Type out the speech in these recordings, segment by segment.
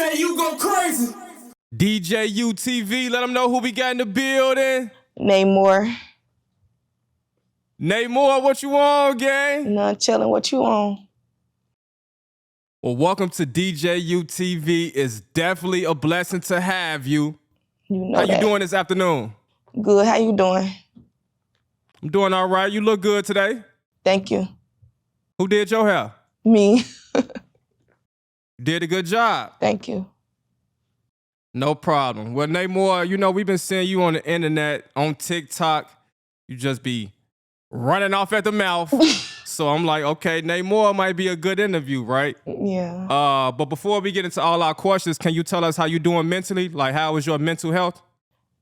DJ, you go crazy. DJ UTV, let them know who we got in the building. Namor. Namor, what you on, gang? None chilling. What you on? Well, welcome to DJ UTV. It's definitely a blessing to have you. You know How that. you doing this afternoon? Good. How you doing? I'm doing all right. You look good today. Thank you. Who did your hair? Me. Did a good job. Thank you. No problem. Well, Namor, you know, we've been seeing you on the internet, on TikTok. You just be running off at the mouth. So I'm like, okay, Namor might be a good interview, right? Yeah. But before we get into all our questions, can you tell us how you doing mentally? Like, how is your mental health?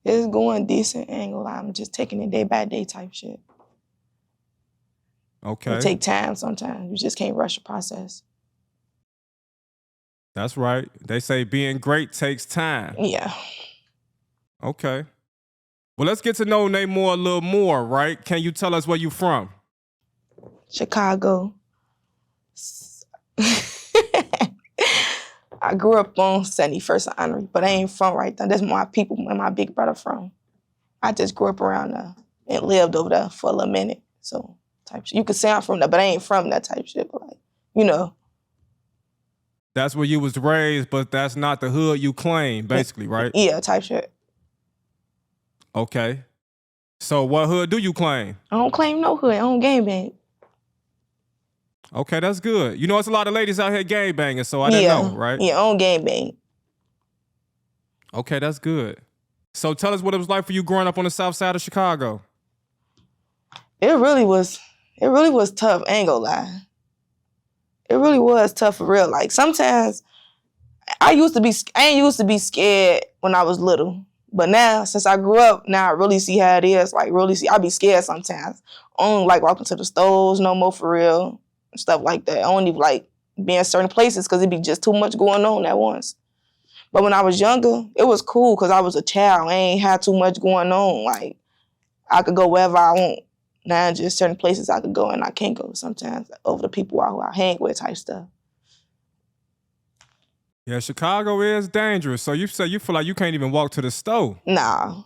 It's going decent. I ain't gonna lie. I'm just taking it day by day type shit. Okay. It take time sometimes. You just can't rush the process. That's right. They say being great takes time. Yeah. Okay. Well, let's get to know Namor a little more, right? Can you tell us where you from? Chicago. I grew up on 71st and Honorary, but I ain't from right there. That's where my people and my big brother from. I just grew up around there and lived over there for a little minute. So type shit. You could say I'm from there, but I ain't from that type shit. But like, you know. That's where you was raised, but that's not the hood you claim, basically, right? Yeah, type shit. Okay. So what hood do you claim? I don't claim no hood. I don't gangbang. Okay, that's good. You know, it's a lot of ladies out here gangbanging, so I didn't know, right? Yeah, I don't gangbang. Okay, that's good. So tell us what it was like for you growing up on the south side of Chicago. It really was tough. I ain't gonna lie. It really was tough for real. Like sometimes I ain't used to be scared when I was little. But now, since I grew up, now I really see how it is. Like I be scared sometimes. I don't like walking to the stores no more for real. And stuff like that. I don't even like being in certain places because it be just too much going on at once. But when I was younger, it was cool because I was a child. I ain't had too much going on. Like I could go wherever I want. Now just certain places I could go and I can't go sometimes over the people who I hang with type stuff. Yeah, Chicago is dangerous. So you say you feel like you can't even walk to the store. Nah.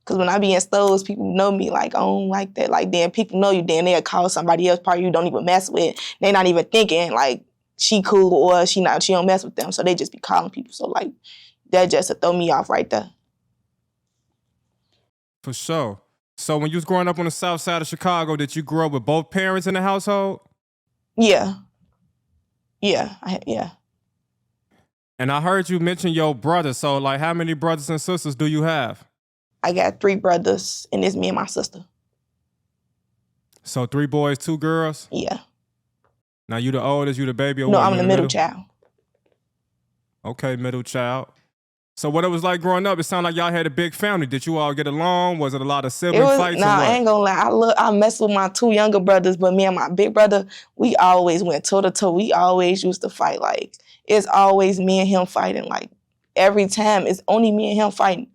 Because when I be in stores, people know me like, I don't like that. Like then people know you, then they'll call somebody else probably you don't even mess with. They not even thinking like she cool or she don't mess with them. So they just be calling people. So like that just to throw me off right there. For sure. So when you was growing up on the south side of Chicago, did you grow up with both parents in the household? Yeah. Yeah. And I heard you mention your brother. So like how many brothers and sisters do you have? I got 3 brothers and it's me and my sister. So 3 boys, 2 girls? Yeah. Now you the oldest, you the baby, or no, what? I'm the middle child. Okay, middle child. So what it was like growing up, it sounded like y'all had a big family. Did you all get along? Was it a lot of sibling fights? Nah, or what? I ain't gonna lie. I mess with my 2 younger brothers, but me and my big brother, we always went toe to toe. We always used to fight. Like it's always me and him fighting. Like every time, it's only me and him fighting.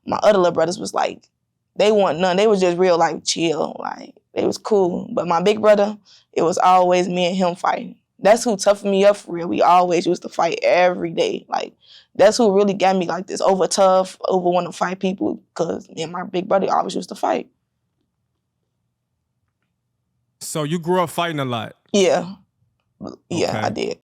My other little brothers was like, they want none. They was just real like chill. Like they was cool. But my big brother, it was always me and him fighting. That's who toughened me up for real. We always used to fight every day. Like that's who really got me like this over tough, over want to fight people because me and my big brother always used to fight. So you grew up fighting a lot? Yeah. Yeah, Okay. I did.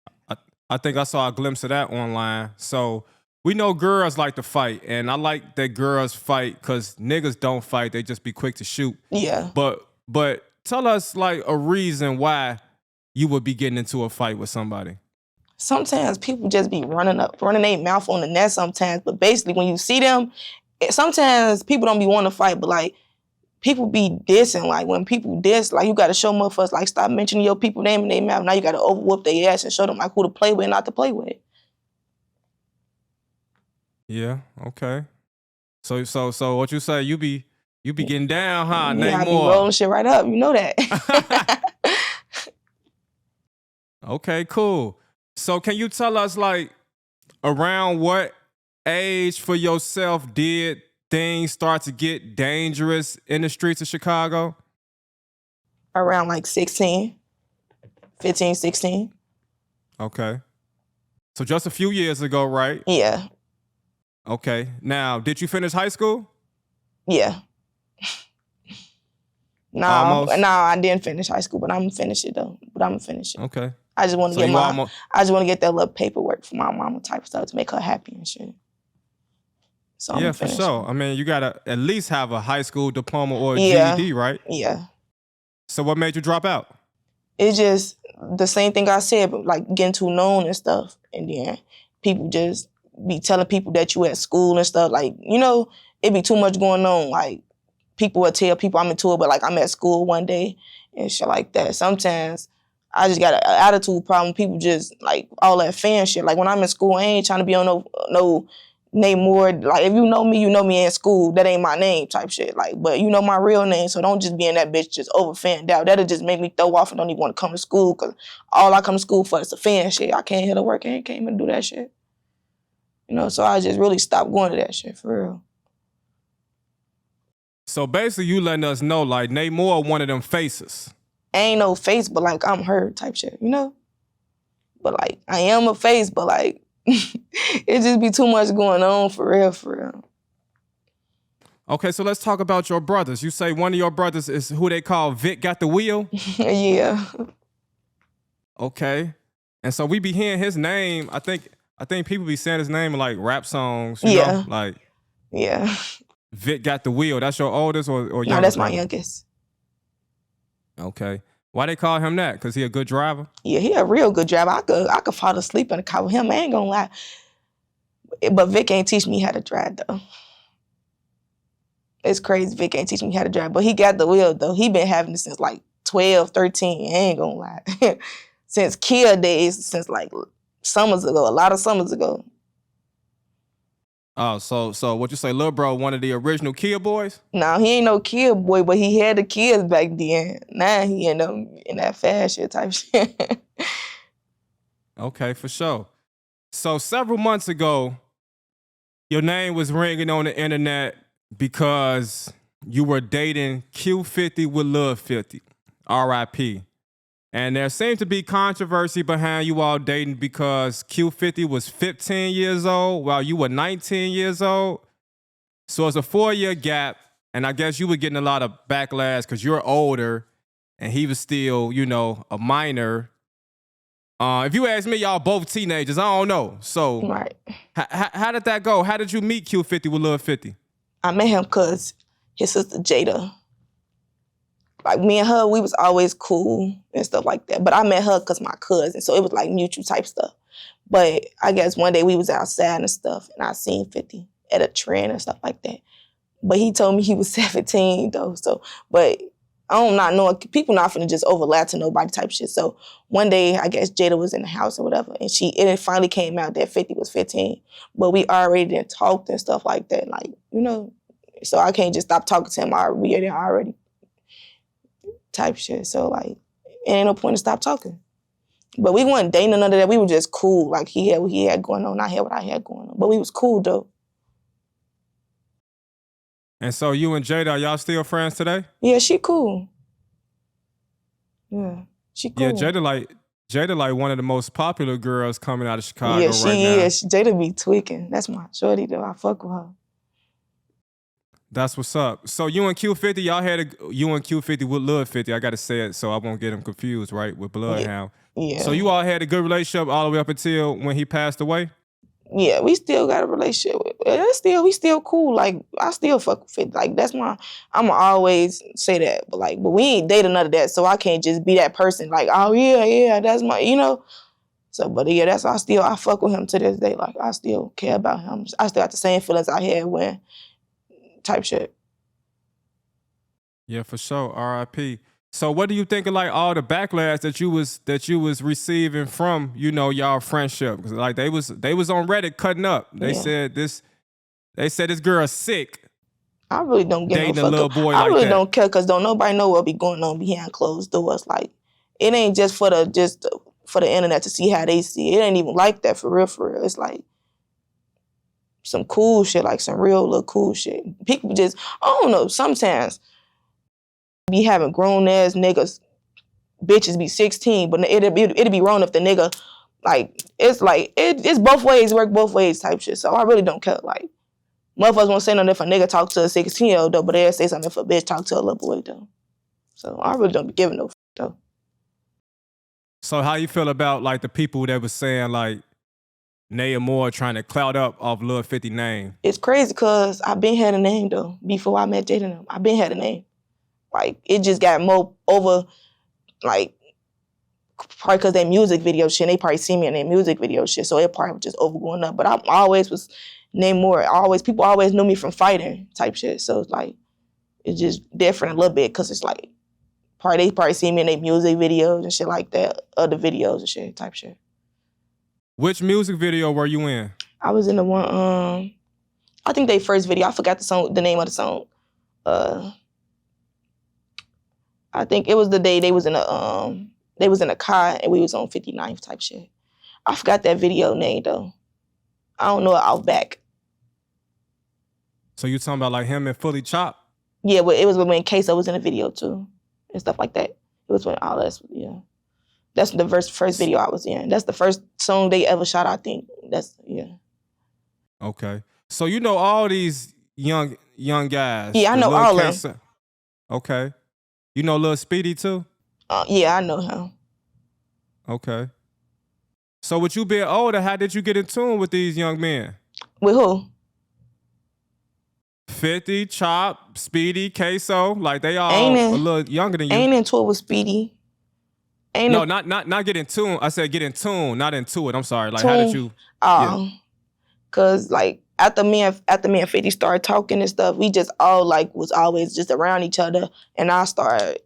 I think I saw a glimpse of that online. So we know girls like to fight, and I like that girls fight because niggas don't fight. They just be quick to shoot. Yeah. But tell us like a reason why you would be getting into a fight with somebody. Sometimes people just be running their mouth on the net sometimes. But basically when you see them, sometimes people don't be wanting to fight, but like people be dissing. Like when people diss, like you got to show motherfuckers like stop mentioning your people name in their mouth. Now you got to overwhoop their ass and show them like who to play with and not to play with. Yeah, okay. So what you say, you be getting down, huh? Yeah, I be Namor. rolling shit right up. You know that. Okay, cool. So can you tell us like around what age for yourself did things start to get dangerous in the streets of Chicago? Around like 15, 16. Okay. So just a few years ago, right? Yeah. Okay. Now, did you finish high school? Yeah. No, Almost. I didn't finish high school, but I'm gonna finish it though. But I'm gonna finish it. Okay. I just want to So get you almost. I just want to get that little paperwork for my mama type stuff to make her happy and shit. So I'm Yeah, gonna for finish sure. it. I mean, you gotta at least have a high school diploma or a Yeah. GED, right? Yeah. So what made you drop out? It's just the same thing I said, but like getting too known and stuff, and then people just be telling people that you at school and stuff. Like, you know, it be too much going on. Like, people would tell people I'm into it, but like I'm at school one day and shit like that. Sometimes I just got an attitude problem. People just like all that fan shit. Like when I'm in school, I ain't trying to be on no name more. Like if you know me in school. That ain't my name type shit. Like, but you know my real name, so don't just be in that bitch just over fanned out. That'll just make me throw off and don't even want to come to school because all I come to school for is the fan shit. I can't hit to work. I can't even do that shit. You know, so I just really stopped going to that shit for real. So basically, you letting us know like Nate Moore one of them faces. Ain't no face, but like I'm her type shit, you know? But like I am a face, but like it just be too much going on for real, for real. Okay, so let's talk about your brothers. You say one of your brothers is who they call Vic got the wheel? Yeah. Okay. And so we be hearing his name. I think people be saying his name in like rap songs, you Yeah. know? Like Yeah. Vic got the wheel. That's your oldest or youngest? No, that's my brother? youngest. Okay. Why they call him that? Because he a good driver? Yeah, he a real good driver. I could fall asleep in the car with him. I ain't gonna lie. But Vic ain't teach me how to drive though. It's crazy Vic ain't teach me how to drive. But he got the wheel though. He been having it since like 12, 13. I ain't gonna lie. Since Kia days, since like summers ago, a lot of summers ago. Oh, so what you say, Lil Bro, one of the original Kia boys? Now he ain't no kid boy, but he had the kids back then. Now he in that fashion type shit. Okay, for sure. So several months ago, your name was ringing on the internet because you were dating Q50wLil50, R.I.P. And there seemed to be controversy behind you all dating because Q50 was 15 years old while you were 19 years old. So it's a 4-year gap, and I guess you were getting a lot of backlash because you're older and he was still, you know, a minor. If you ask me, y'all both teenagers, I don't know. So Right. how did that go? How did you meet Q50wLil50? I met him because his sister Jada. Like me and her, we was always cool and stuff like that. But I met her because my cousin, so it was like mutual type stuff. But I guess one day we was outside and stuff, and I seen 50 at a trend and stuff like that. But he told me he was 17 though. So, but I don't not know. People not finna just overlap to nobody type shit. So one day, I guess Jada was in the house or whatever, and it finally came out that 50 was 15. But we already done talked and stuff like that, like, you know. So I can't just stop talking to him. We had already type shit. So like, it ain't no point to stop talking. But we wasn't dating none of that. We were just cool. Like he had what he had going on, I had what I had going on. But we was cool though. And so you and Jada, are y'all still friends today? Yeah, she cool. Yeah, she cool. Yeah, Jada like one of the most popular girls coming out of Chicago yeah, right she now. is. Jada be tweaking. That's my shorty though. I fuck with her. That's what's up. So you and Q50, you and Q50wLil50. I gotta say it so I won't get him confused, right? With Bloodhound. Yeah. So you all had a good relationship all the way up until when he passed away? Yeah, we still got a relationship. We still cool. Like I still fuck with 50. Like I'ma always say that. But we ain't dating none of that. So I can't just be that person. Like, oh yeah, that's my, you know. So, but yeah, I fuck with him to this day. Like I still care about him. I still got the same feelings I had when type shit. Yeah, for sure. R.I.P. So what do you think of like all the backlash that you was receiving from, you know, y'all friendship? Because like they was on Reddit cutting up. They said this girl sick. I really don't get dating no fuck a little up. boy I like really that. don't care because don't nobody know what be going on behind closed doors. Like it ain't just for the internet to see how they see it. It ain't even like that for real. It's like some cool shit, like some real little cool shit. People just, I don't know, sometimes be having grown ass niggas, bitches be 16, but it'd be wrong if the nigga Like it's both ways, work both ways type shit. So I really don't care. Like motherfuckers won't say nothing if a nigga talk to a 16-year-old though, but they'll say something if a bitch talk to a little boy though. So I really don't be giving no though. So how you feel about like the people that was saying like Nay and Moore trying to clout up off Lil 50 name? It's crazy because I been had a name though. Before I met Jada and them, I been had a name. Like it just got more over, like probably because that music video shit. They probably see me in their music video shit, so it probably was just over going up. But I always was named Moore. People always knew me from fighting type shit. So it's like it's just different a little bit because it's like they probably see me in their music videos and shit like that, other videos and shit type shit. Which music video were you in? I was in the one, I think they first video. I forgot the name of the song. I think it was the day they was in a car and we was on 59th type shit. I forgot that video name though. I don't know it out back. So you talking about like him and Fully Chop? Yeah, but it was when Queso was in the video too and stuff like that. It was when all that, yeah. That's the first video I was in. That's the first song they ever shot, I think. Yeah. Okay. So you know all these young guys. Yeah, I know all of them. Okay. You know Lil Speedy too? Yeah, I know him. Okay. So with you being older, how did you get in tune with these young men? With who? 50, Chop, Speedy, Queso, like they all a little younger than you. Ain't into it with Speedy. Not get in tune. I said get in tune, not into it. I'm sorry. Like how did you? Cause like after me and 50 started talking and stuff, we just all like was always just around each other, and I started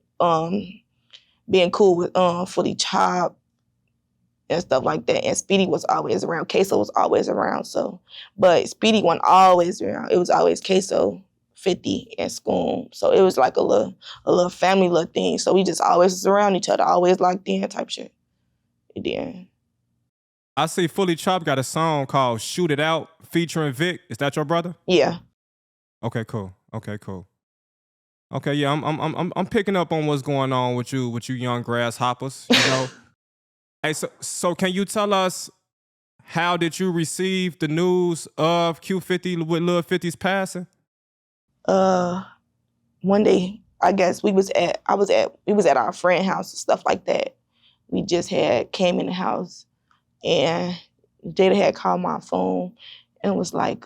being cool with Fully Chop and stuff like that. And Speedy was always around. Queso was always around. So, but Speedy wasn't always around. It was always Queso, 50, and Scoom. So it was like a little family little thing. So we just always was around each other, always locked in type shit. Then I see Fully Chop got a song called "Shoot It Out" featuring Vic. Is that your brother? Yeah. Okay, cool. Okay, yeah, I'm picking up on what's going on with you young grasshoppers. You know. Hey, so can you tell us how did you receive the news of Q50 with Lil 50's passing? One day, I guess we was at our friend's house and stuff like that. We just came in the house and Jada had called my phone and was like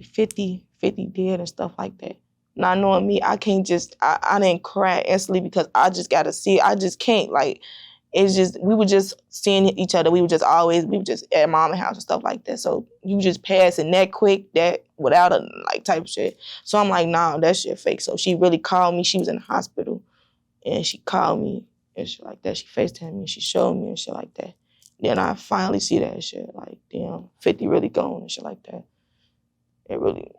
50 dead and stuff like that. Not knowing me, I didn't cry instantly because I just gotta see, I just can't, like, it's just, we were just seeing each other. We were just at mama's house and stuff like that. So you just passing that quick, that without a like type shit. So I'm like, nah, that shit fake. So she really called me. She was in the hospital and she called me and shit like that. She FaceTimed me and she showed me and shit like that. Then I finally see that shit. Like, damn, 50 really gone and shit like that. It really,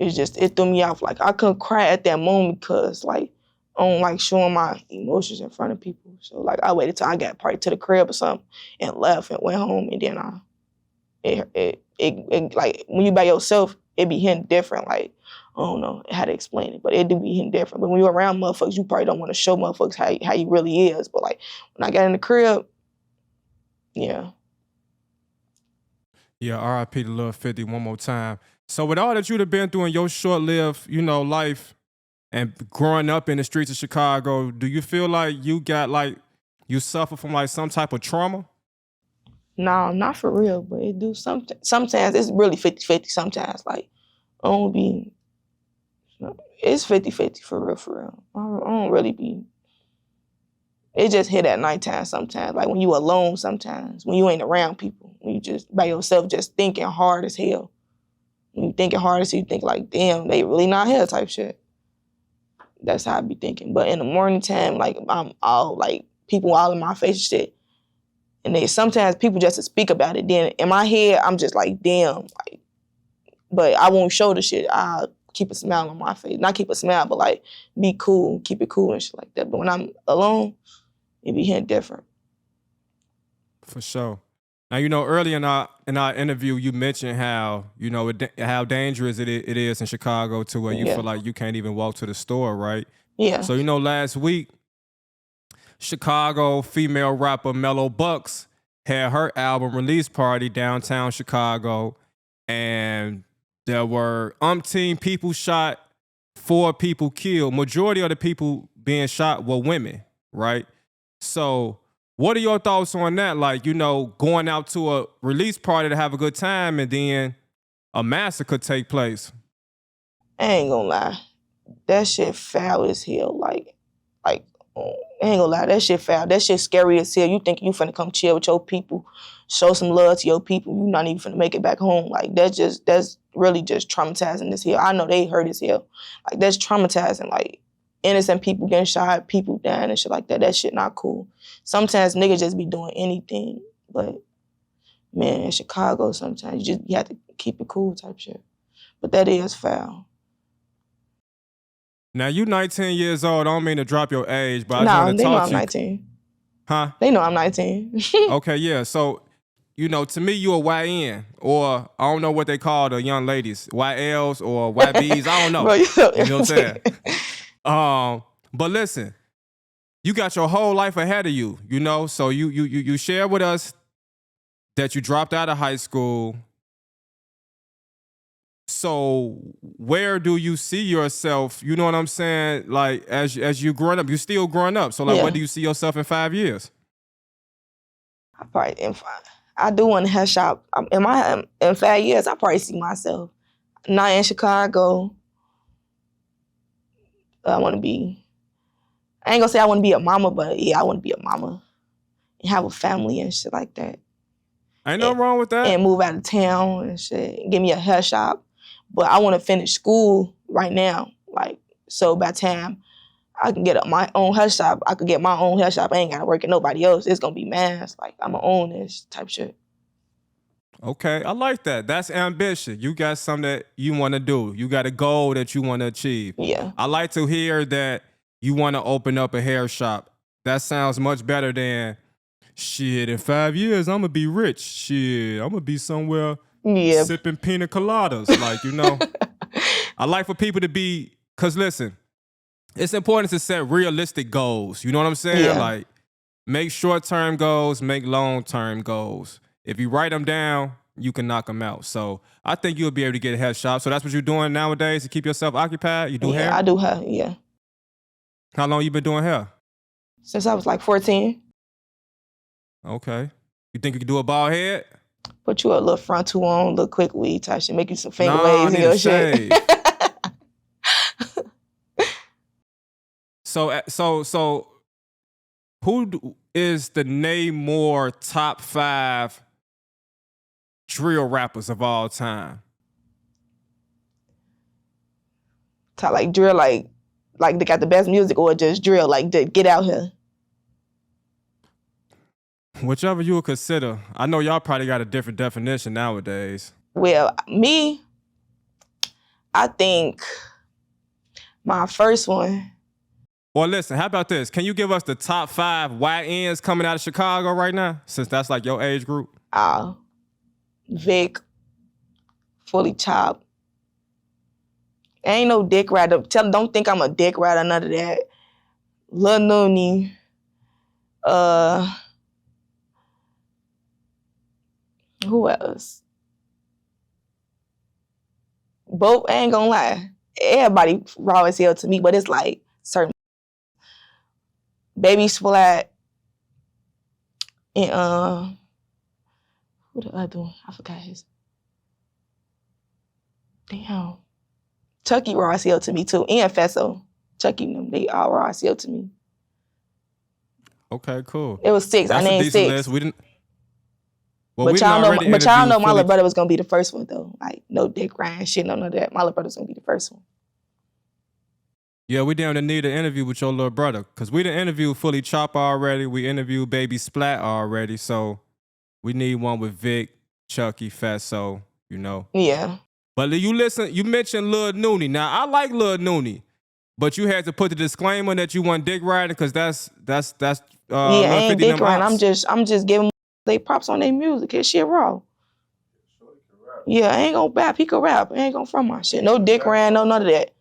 it threw me off. Like, I couldn't cry at that moment because, like, I don't like showing my emotions in front of people. So, like, I waited till I got probably to the crib or something and left and went home. And then it like, when you by yourself, it be hitting different. Like, I don't know how to explain it, but it do be hitting different. But when you're around motherfuckers, you probably don't want to show motherfuckers how you really is. But, like, when I got in the crib, yeah. Yeah, R.I.P. to Lil 50 one more time. So with all that you'd have been through in your short-lived, life and growing up in the streets of Chicago, do you feel like you suffer from like some type of trauma? No, not for real, but it do sometimes it's really 50-50 sometimes. Like, I don't be, it's 50-50 for real. I don't really be, it just hit at nighttime sometimes. Like when you alone sometimes, when you ain't around people, when you just by yourself just thinking hard as hell. When you thinking hard as hell, you think like, damn, they really not here type shit. That's how I be thinking. But in the morning time, like I'm all like people all in my face and shit. And they sometimes people just to speak about it. Then in my head, I'm just like, damn, like, but I won't show the shit. I'll keep a smile on my face. Not keep a smile, but like be cool, keep it cool and shit like that. But when I'm alone, it be hitting different. For sure. Now, earlier in our interview, you mentioned how, how dangerous it is in Chicago to where you feel like you can't even walk to the store, right? Yeah. So, last week, Chicago female rapper Mellow Bucks had her album release party downtown Chicago, and there were umpteen people shot, 4 people killed. Majority of the people being shot were women, right? So what are your thoughts on that? Like, going out to a release party to have a good time and then a massacre take place. I ain't gonna lie. That shit foul as hell. Like, I ain't gonna lie, that shit foul. That shit scary as hell. You think you finna come chill with your people, show some love to your people, you not even finna make it back home. Like, that's really just traumatizing as hell. I know they hurt as hell. Like, that's traumatizing. Like, innocent people getting shot, people dying and shit like that. That shit not cool. Sometimes niggas just be doing anything. But, man, in Chicago sometimes you have to keep it cool type shit. But that is foul. Now, you 19 years old. I don't mean to drop your age, but I just want to they know talk I'm to you. 19. Huh? They know I'm 19. Okay, yeah. So, to me, you a YN, or I don't know what they call the young ladies, YLs or YBs. I don't know. Bro, you know what I'm saying? But listen, you got your whole life ahead of you. So you share with us that you dropped out of high school. So where do you see yourself? You know what I'm saying? Like, as you growing up, you still growing up. So like, where do you see yourself in 5 years? I do want to head shop. In 5 years, I probably see myself not in Chicago. I ain't gonna say I want to be a mama, but yeah, I want to be a mama and have a family and shit like that. Ain't nothing wrong with that. And move out of town and shit. Give me a hair shop. But I want to finish school right now. Like, so by the time I can get my own hair shop, I could get my own hair shop. I ain't got to work at nobody else. It's going to be mass. Like, I'm going to own this type shit. Okay, I like that. That's ambition. You got something that you want to do. You got a goal that you want to achieve. Yeah. I like to hear that you want to open up a hair shop. That sounds much better than, shit, in 5 years, I'm going to be rich. Shit, I'm going to be somewhere sipping pina coladas. Like, I like for people to be, because listen, it's important to set realistic goals. You know what I'm saying? Yeah. Like, make short-term goals, make long-term goals. If you write them down, you can knock them out. So I think you'll be able to get a hair shop. So that's what you're doing nowadays to keep yourself occupied? You do hair? I do hair, yeah. How long you been doing hair? Since I was like 14. Okay. You think you can do a bald head? Put you a little frontal on, a little quick weave type shit, make you some finger waves and your shit. So who is the name more top 5 drill rappers of all time? Like drill, like they got the best music, or just drill, like get out here. Whichever you would consider. I know y'all probably got a different definition nowadays. Well, me, I think my first one. Well, listen, how about this? Can you give us the top 5 YNs coming out of Chicago right now? Since that's like your age group. Vic, Fully Chopped. Ain't no dick rider. Don't think I'm a dick rider, none of that. Lil Noonie. Who else? Both, I ain't gonna lie. Everybody raw as hell to me, but it's like certain Baby Splat and who the other one? I forgot his. Damn. Chucky raw as hell to me too, and Fesso. Chucky and them, they all raw as hell to me. Okay, cool. It was 6. That's I named 6. List. We didn't. Well, but y'all know my little brother was gonna be the first one though. Like no dick riding shit, none of that. My little brother's gonna be the first one. Yeah, we down to need an interview with your little brother. Because we done interviewed Fully Chop already. We interviewed Baby Splat already. So we need one with Vic, Chucky, Fesso, Yeah. But you mentioned Lil Noonie. Now, I like Lil Noonie. But you had to put the disclaimer that you want dick riding because that's yeah, I ain't dick riding. I'm just giving they props on their music. His shit raw. Yeah, I ain't gonna rap. He could rap. I ain't gonna front my shit. No dick riding, no none of that.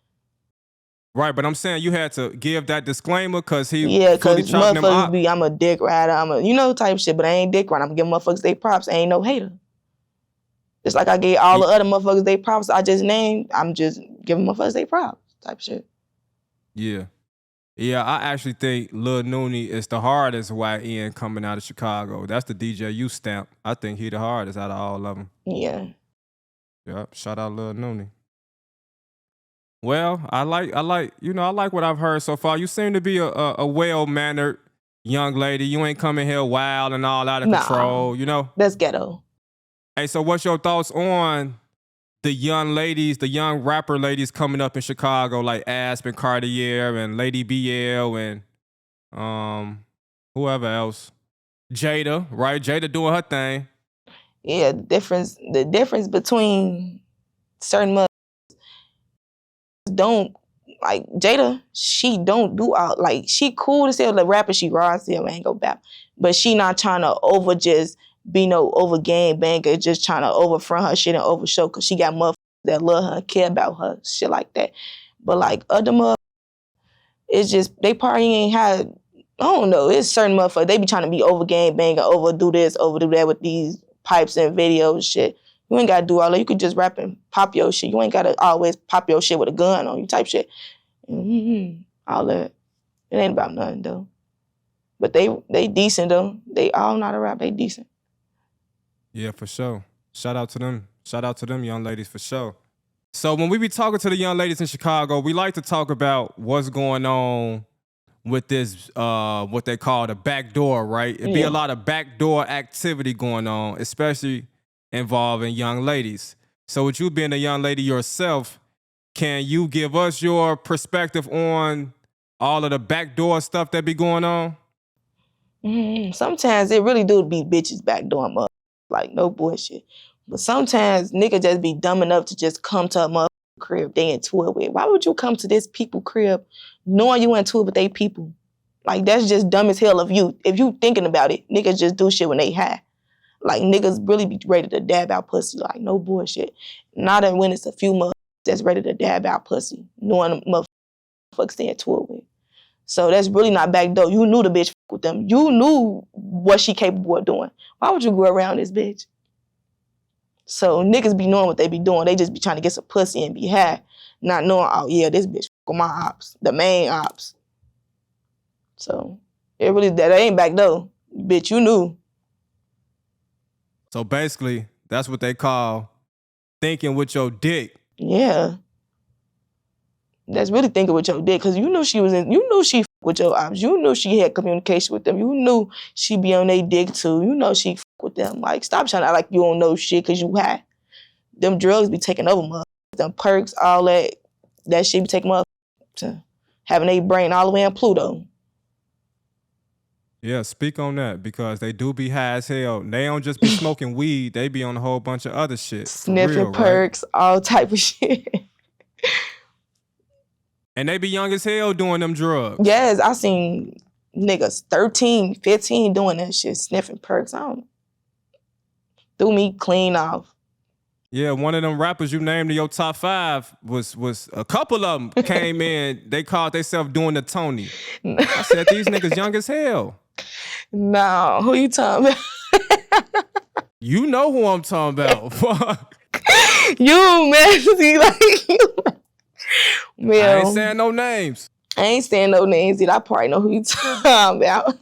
Right, but I'm saying you had to give that disclaimer because he Yeah, fully cause chopping them motherfuckers up. be, I'm a dick rider, I'm a type shit, but I ain't dick rider. I'm giving motherfuckers they props. I ain't no hater. Just like I gave all the other motherfuckers they props I just named, I'm just giving motherfuckers they props type shit. Yeah. Yeah, I actually think Lil Noonie is the hardest YN coming out of Chicago. That's the DJU stamp. I think he the hardest out of all of them. Yeah. Yep. Shout out Lil Noonie. Well, I like what I've heard so far. You seem to be a well-mannered young lady. You ain't coming here wild and all out of control, you know? That's ghetto. Hey, so what's your thoughts on the young ladies, the young rapper ladies coming up in Chicago, like Aspen Cartier and Lady BL and whoever else? Jada, right? Jada doing her thing. Yeah, the difference between certain mothers don't, like Jada, she don't do all, like, she cool to say the rapper, she raw as hell, ain't go back. But she not trying to just be no over gang banger, just trying to over front her shit and over show, cause she got motherfuckers that love her, care about her, shit like that. But like other motherfuckers, it's just, they probably ain't had, I don't know, it's certain motherfuckers, they be trying to be over gang banger, overdo this, overdo that with these pipes and videos and shit. You ain't gotta do all that. You could just rap and pop your shit. You ain't gotta always pop your shit with a gun on you type shit. All that. It ain't about nothing though. But they decent though. They all know how to rap. They decent. Yeah, for sure. Shout out to them. Shout out to them young ladies for sure. So when we be talking to the young ladies in Chicago, we like to talk about what's going on with this, what they call the backdoor, right? It'd be a lot of backdoor activity going on, especially involving young ladies. So with you being a young lady yourself, can you give us your perspective on all of the backdoor stuff that be going on? Sometimes it really do be bitches backdooring motherfuckers. Like, no bullshit. But sometimes niggas just be dumb enough to just come to a motherfucking crib they into it with. Why would you come to this people crib knowing you into it with they people? Like, that's just dumb as hell of you. If you thinking about it, niggas just do shit when they high. Like, niggas really be ready to dab out pussy. Like, no bullshit. Not when it's a few motherfuckers that's ready to dab out pussy, knowing the motherfuckers they into it with. So that's really not backdoor. You knew the bitch with them. You knew what she capable of doing. Why would you go around this bitch? So niggas be knowing what they be doing. They just be trying to get some pussy and be high, not knowing, oh yeah, this bitch with my ops, the main ops. So it really, that ain't backdoor. Bitch, you knew. So basically, that's what they call thinking with your dick. Yeah. That's really thinking with your dick, because you knew she was in, you knew she with your ops. You knew she had communication with them. You knew she be on their dick too. You know she with them. Like, stop trying to act like you don't know shit because you high. Them drugs be taking over motherfuckers. Them perks, all that shit be taking motherfuckers to having their brain all the way in Pluto. Yeah, speak on that, because they do be high as hell. They don't just be smoking weed. They be on a whole bunch of other shit. Sniffing real, perks, right? all type of shit. And they be young as hell doing them drugs. Yes, I seen niggas 13, 15 doing that shit, sniffing perks. I don't, threw me clean off. Yeah, one of them rappers you named in your top 5 was a couple of them came in. They called themselves doing the Tony. I said, these niggas young as hell. No, who you talking about? You know who I'm talking about. You messy, like you. Man, I ain't saying no names. I ain't saying no names yet. I probably know who you talking about.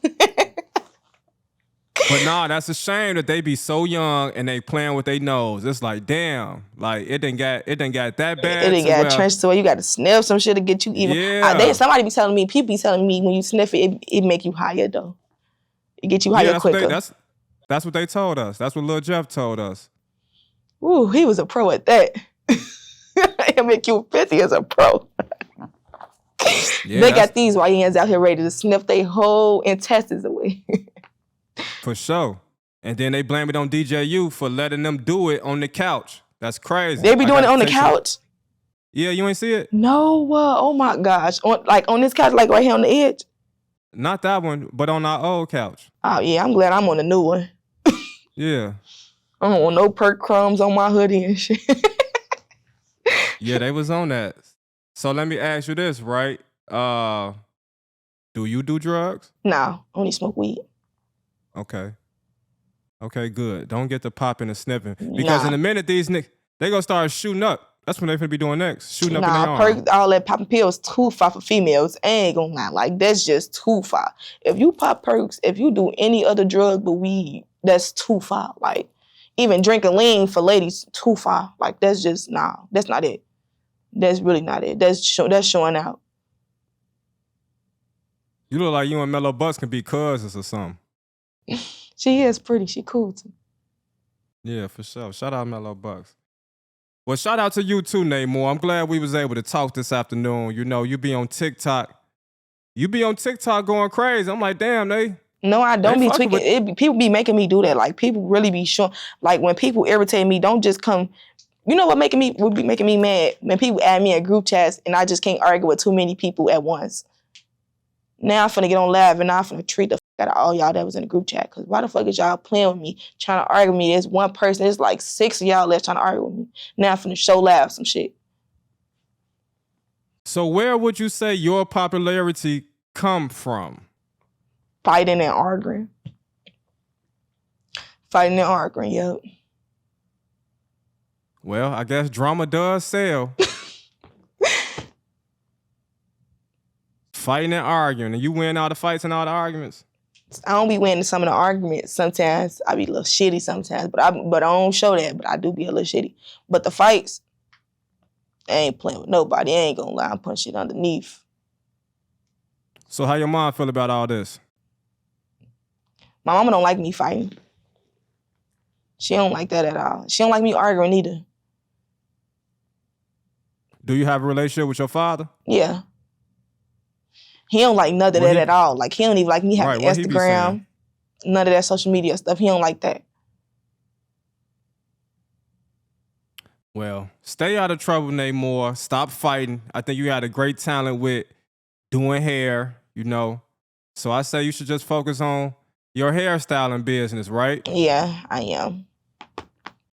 But nah, that's a shame that they be so young and they playing with their nose. It's like, damn, like it didn't get that bad. It didn't got trenched to where you got to sniff some shit to get you even. Yeah. Somebody be telling me, people be telling me when you sniff it, it make you higher though. It get you higher quicker. That's what they told us. That's what Lil Jeff told us. Ooh, he was a pro at that. He'll make Q50 as a pro. Yeah, they got these YNs out here ready to sniff their whole intestines away. For sure. And then they blame it on DJU for letting them do it on the couch. That's crazy. They be doing it on the couch? Yeah, you ain't see it? No, oh my gosh. On this couch, like right here on the edge? Not that one, but on our old couch. Oh yeah, I'm glad I'm on the new one. Yeah. I don't want no perk crumbs on my hoodie and shit. Yeah, they was on that. So let me ask you this, right? Do you do drugs? Nah, only smoke weed. Okay. Okay, good. Don't get the popping and sniffing. Because Nah. in a minute, these niggas, they gonna start shooting up. That's what they finna be doing next. Shooting up in their Nah, arm. all that popping pills too far for females. I ain't gonna lie. Like, that's just too far. If you pop perks, if you do any other drug but weed, that's too far. Like, even drinking lean for ladies, too far. Like, that's just, nah, that's not it. That's really not it. That's showing out. You look like you and Mellow Bucks can be cousins or something. She is pretty. She cool too. Yeah, for sure. Shout out Mellow Bucks. Well, shout out to you too, Namor. I'm glad we was able to talk this afternoon. You know, you be on TikTok. You be on TikTok going crazy. I'm like, damn, they. No, I don't be tweaking. People be making me do that. Like, people really be showing. Like, when people irritate me, don't just come. You know what would be making me mad? When people add me in group chats and I just can't argue with too many people at once. Now I'm finna get on live and I'm finna treat the fuck out of all y'all that was in the group chat. Cause why the fuck is y'all playing with me, trying to argue with me? There's one person, there's like 6 of y'all left trying to argue with me. Now I'm finna show live some shit. So where would you say your popularity come from? Fighting and arguing. Fighting and arguing, yep. Well, I guess drama does sell. Fighting and arguing. And you win all the fights and all the arguments? I don't be winning some of the arguments. Sometimes I be a little shitty sometimes, but I don't show that, but I do be a little shitty. But the fights, I ain't playing with nobody. I ain't gonna lie, I'm punch shit underneath. So how your mom feel about all this? My mama don't like me fighting. She don't like that at all. She don't like me arguing either. Do you have a relationship with your father? Yeah. He don't like none of that at all. Like, he don't even like me having Instagram, none of that social media stuff. He don't like that. Well, stay out of trouble, Namor. Stop fighting. I think you had a great talent with doing hair, you know. So I say you should just focus on your hairstyling business, right? Yeah, I am.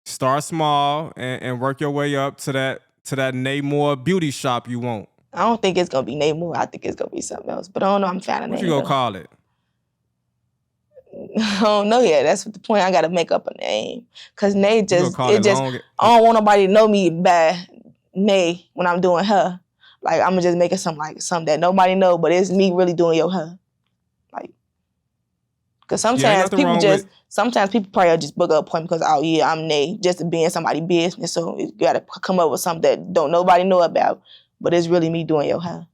Start small and work your way up to that Namor beauty shop you want. I don't think it's gonna be Namor. I think it's gonna be something else. But I don't know. I'm finding What you gonna call it? I don't know yet. That's what the point. I gotta make up a name. Cause Nay just I don't want nobody to know me by Nay when I'm doing her. Like, I'm gonna just make it something that nobody know, but it's me really doing your hair. Like, cause sometimes people probably just book an appointment because, oh yeah, I'm Nay, just to be in somebody's business. So you gotta come up with something that don't nobody know about, but it's really me doing your hair.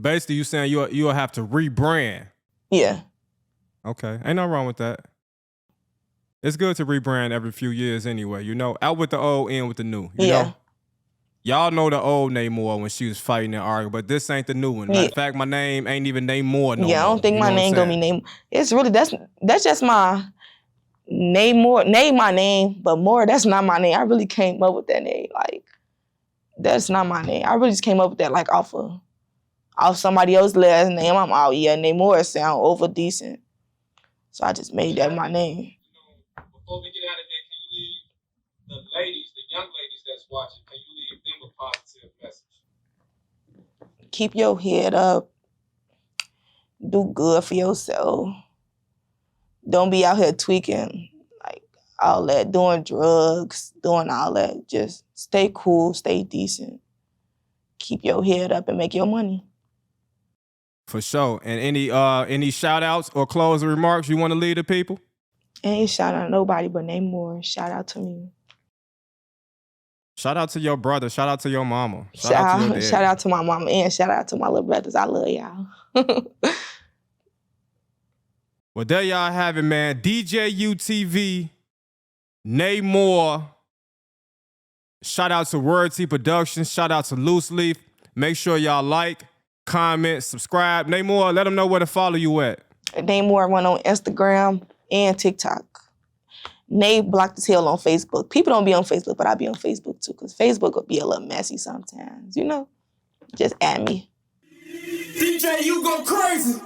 Basically, you saying you'll have to rebrand. Yeah. Okay, ain't nothing wrong with that. It's good to rebrand every few years anyway, you know? Out with the old, in with the new, you know? Y'all know the old Namor when she was fighting and arguing, but this ain't the new one. Matter of fact, my name ain't even Namor no more. I don't think my name gonna be Namor. It's really, that's just my Namor. Name my name, but more, that's not my name. I really came up with that name. Like, that's not my name. I really just came up with that like off somebody else's last name. I'm out, Namor sound over decent. So I just made that my name. Before we get out of here, can you leave the ladies, the young ladies that's watching, can you leave them a positive message? Keep your head up. Do good for yourself. Don't be out here tweaking, like all that, doing drugs, doing all that. Just stay cool, stay decent. Keep your head up and make your money. For sure. And any shout outs or closing remarks you want to leave the people? Ain't shout out to nobody but Namor. Shout out to me. Shout out to your brother. Shout out to your mama. Shout out to my mama and shout out to my little brothers. I love y'all. Well, there y'all have it, man. DJ UTV, Namor. Shout out to Wordty Productions. Shout out to Loose Leaf. Make sure y'all like, comment, subscribe. Namor, let them know where to follow you at. Namor went on Instagram and TikTok. Nay blocked as hell on Facebook. People don't be on Facebook, but I be on Facebook too, because Facebook will be a little messy sometimes, you know? Just add me. DJ, you go crazy.